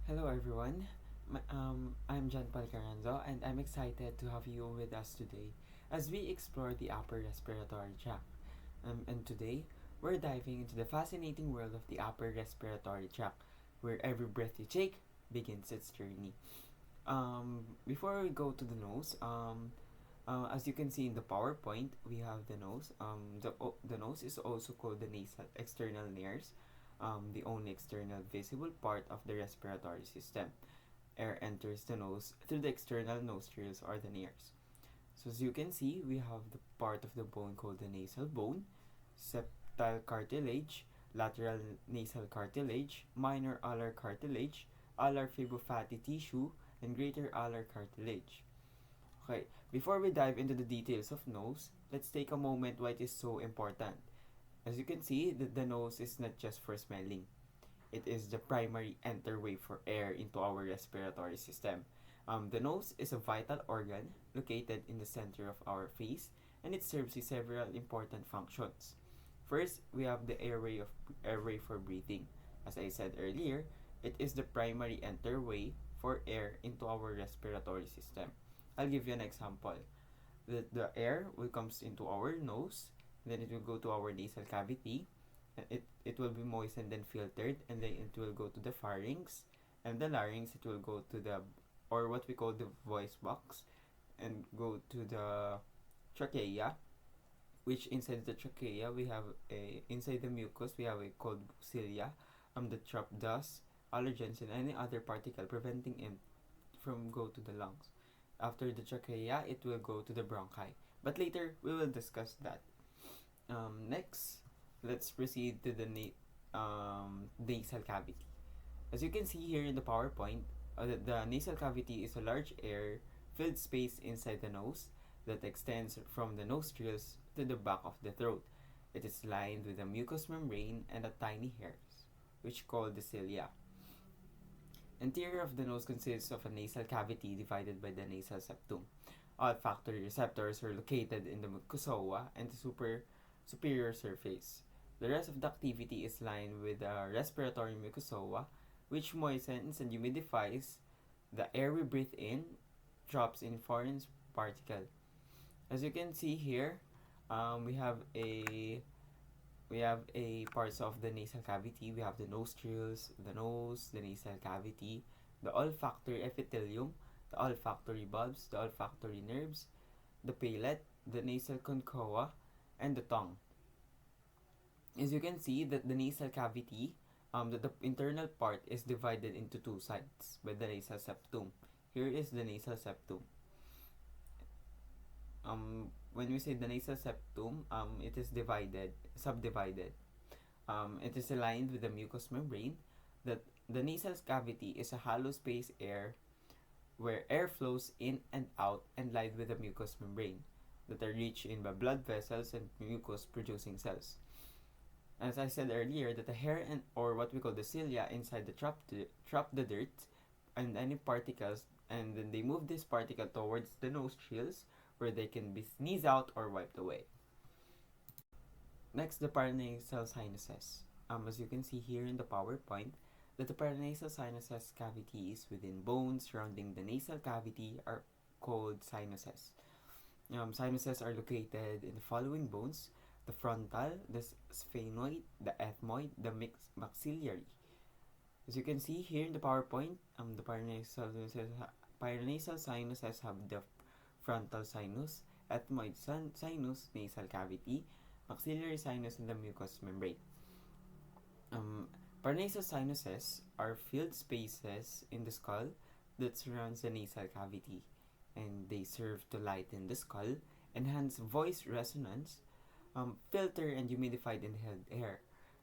Hello everyone. I'm John Palcaranzo and I'm excited to have you with us today as we explore the upper respiratory tract. And today, we're diving into the fascinating world of the upper respiratory tract, where every breath you take begins its journey. Before we go to the nose, as you can see in the PowerPoint, we have the nose. The nose is also called the nasal external nares, the only external visible part of the respiratory system. Air enters the nose through the external nostrils or the nares. So as you can see, we have the part of the bone called the nasal bone, septal cartilage, lateral nasal cartilage, minor alar cartilage, alar fibofatty tissue, and greater alar cartilage. Okay, before we dive into the details of nose, let's take a moment why it is so important. As you can see, the nose is not just for smelling. It is the primary enterway for air into our respiratory system. The nose is a vital organ located in the center of our face, and it serves with several important functions. First, we have the airway for breathing. As I said earlier, it is the primary enterway for air into our respiratory system. I'll give you an example. The air will comes into our nose, then it will go to our nasal cavity, and it will be moistened and filtered, and then it will go to the pharynx, and the larynx it will go to the, or what we call the voice box, and go to the trachea, which inside the trachea we have a, inside the mucus we have a called cilia, that trap dust, allergens, and any other particle, preventing it from go to the lungs. After the trachea, it will go to the bronchi. But later, we will discuss that. Next, let's proceed to the nasal cavity. As you can see here in the PowerPoint, the nasal cavity is a large air-filled space inside the nose that extends from the nostrils to the back of the throat. It is lined with a mucous membrane and a tiny hairs, which called the cilia. Anterior of the nose consists of a nasal cavity divided by the nasal septum. Olfactory receptors are located in the mucosa and the superior surface. The rest of the activity is lined with the respiratory mucosa, which moistens and humidifies the air we breathe in, traps in foreign particle. As you can see here, we have a parts of the nasal cavity. We have the nostrils, the nose, the nasal cavity, the olfactory epithelium, the olfactory bulbs, the olfactory nerves, the palate, the nasal conchoa, and the tongue. As you can see, that the nasal cavity, the internal part is divided into two sides by the nasal septum. Here is the nasal septum. When we say the nasal septum, it is subdivided. It is aligned with the mucous membrane. That the nasal cavity is a hollow space air where air flows in and out and lined with the mucous membrane that are rich in by blood vessels and mucus producing cells. As I said earlier, that the hair and or what we call the cilia inside the trap the dirt and any particles, and then they move this particle towards the nostrils where they can be sneezed out or wiped away. Next, the paranasal sinuses. As you can see here in the PowerPoint, that the paranasal sinuses cavity is within bones surrounding the nasal cavity are called sinuses. Sinuses are located in the following bones: the frontal, the sphenoid, the ethmoid, the maxillary. As you can see here in the PowerPoint, the paranasal sinuses have the frontal sinus, ethmoid sinus, nasal cavity, maxillary sinus, and the mucous membrane. Paranasal sinuses are filled spaces in the skull that surrounds the nasal cavity, and they serve to lighten the skull, enhance voice resonance, filter and humidify the inhaled air,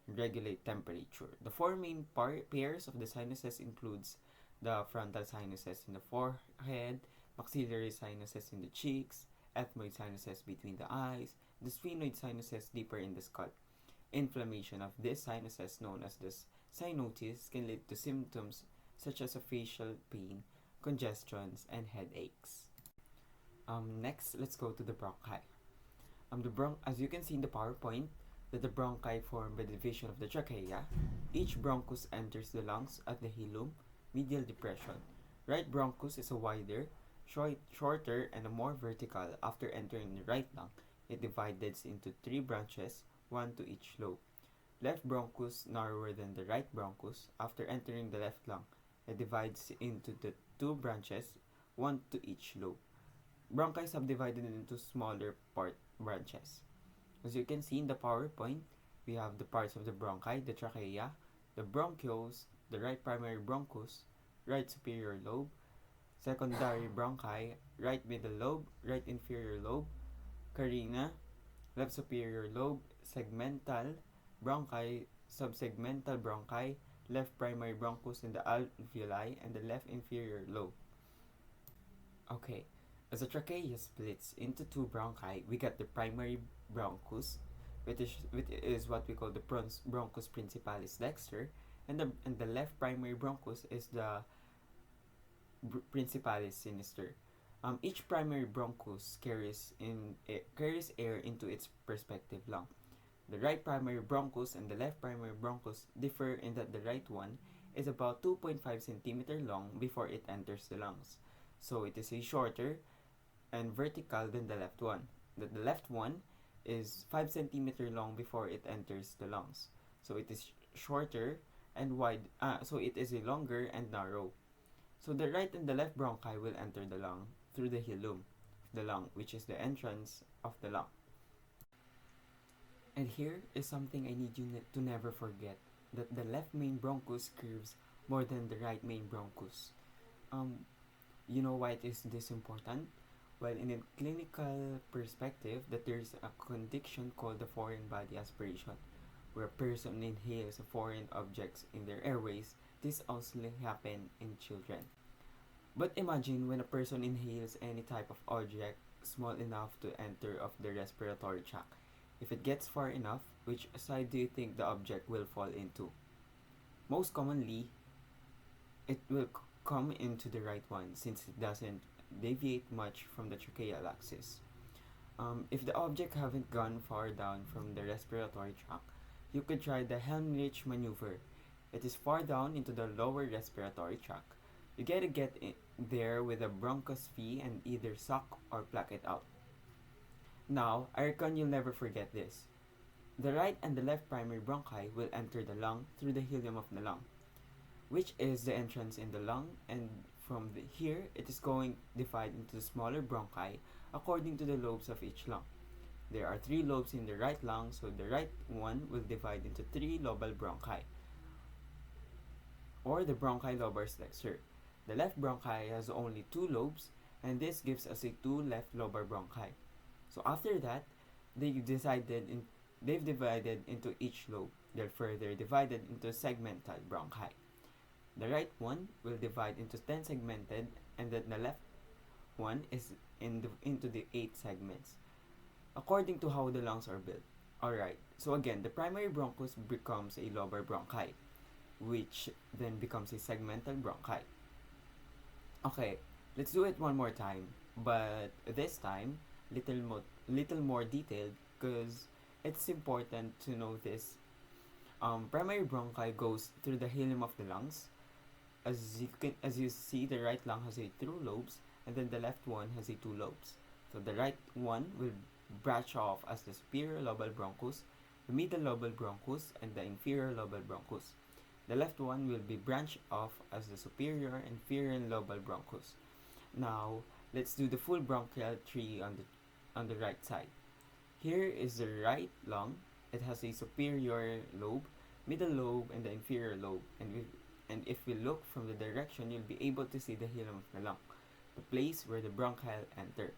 and regulate temperature. The four main pairs of the sinuses includes the frontal sinuses in the forehead, maxillary sinuses in the cheeks, ethmoid sinuses between the eyes, the sphenoid sinuses deeper in the skull. Inflammation of these sinuses, known as the cyanosis, can lead to symptoms such as a facial pain, congestions, and headaches. Next, let's go to the bronchi. As you can see in the PowerPoint, that the bronchi form by the division of the trachea. Each bronchus enters the lungs at the hilum, medial depression. Right bronchus is a wider, shorter, and a more vertical. After entering the right lung, it divides into three branches, one to each lobe. Left bronchus narrower than the right bronchus. After entering the left lung, it divides into the two branches, one to each lobe. Bronchi subdivided into smaller branches. As you can see in the PowerPoint, we have the parts of the bronchi, the trachea, the bronchioles, the right primary bronchus, right superior lobe, secondary bronchi, right middle lobe, right inferior lobe, carina, left superior lobe, segmental bronchi, subsegmental bronchi, left primary bronchus in the alveoli, and the left inferior lobe. Okay, as the trachea splits into two bronchi, we get the primary bronchus, which is what we call the bronchus principalis dexter, and the left primary bronchus is the principalis sinister. Each primary bronchus carries air into its respective lung. The right primary bronchus and the left primary bronchus differ in that the right one is about 2.5 centimeter long before it enters the lungs. So it is a shorter and vertical than the left one. The left one is 5 centimeter long before it enters the lungs. So it is shorter and wide. So it is a longer and narrow. So the right and the left bronchi will enter the lung through the hilum of the lung, which is the entrance of the lung. And here is something I need you to never forget, that the left main bronchus curves more than the right main bronchus. Um, you know why it is this important? Well, in a clinical perspective, that there's a condition called the foreign body aspiration, where a person inhales foreign objects in their airways. This also happen in children. But imagine when a person inhales any type of object small enough to enter of the respiratory tract. If it gets far enough, which side do you think the object will fall into? Most commonly, it will come into the right one since it doesn't deviate much from the tracheal axis. If the object haven't gone far down from the respiratory tract, you could try the Helmrich maneuver. It is far down into the lower respiratory tract. You gotta get there with a bronchoscopy and either suck or pluck it out. Now, I reckon you'll never forget this. The right and the left primary bronchi will enter the lung through the hilum of the lung, which is the entrance in the lung, and from here it is going divided into the smaller bronchi according to the lobes of each lung. There are three lobes in the right lung, so the right one will divide into three lobal bronchi, or the bronchi lobars dexter. The left bronchi has only two lobes, and this gives us a two left lobar bronchi. So after that, they've divided into each lobe. They're further divided into segmental bronchi. The right one will divide into 10 segmented, and then the left one is into the 8 segments, according to how the lungs are built. Alright, so again, the primary bronchus becomes a lobar bronchi, which then becomes a segmental bronchi. Okay, let's do it one more time, but this time, little more detailed, because it's important to know this. Primary bronchi goes through the hilum of the lungs. As you see, the right lung has a two lobes, and then the left one has a two lobes. So the right one will branch off as the superior lobal bronchus, the middle lobal bronchus, and the inferior lobal bronchus. The left one will be branched off as the superior and inferior lobal bronchus. Now, let's do the full bronchial tree on the right side. Here is the right lung. It has a superior lobe, middle lobe, and the inferior lobe. And if we look from the direction, you'll be able to see the hilum of the lung, the place where the bronchial enter.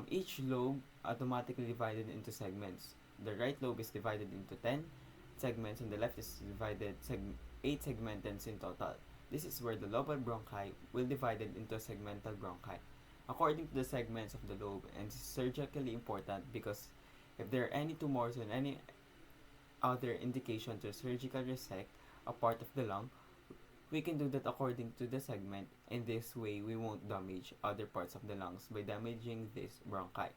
Each lobe automatically divided into segments. The right lobe is divided into 10 segments, and the left is divided 8 segments in total. This is where the lobal bronchi will divided into segmental bronchi, according to the segments of the lobe, and it's surgically important because if there are any tumors and any other indication to surgically resect a part of the lung, we can do that according to the segment. In this way, we won't damage other parts of the lungs by damaging this bronchi.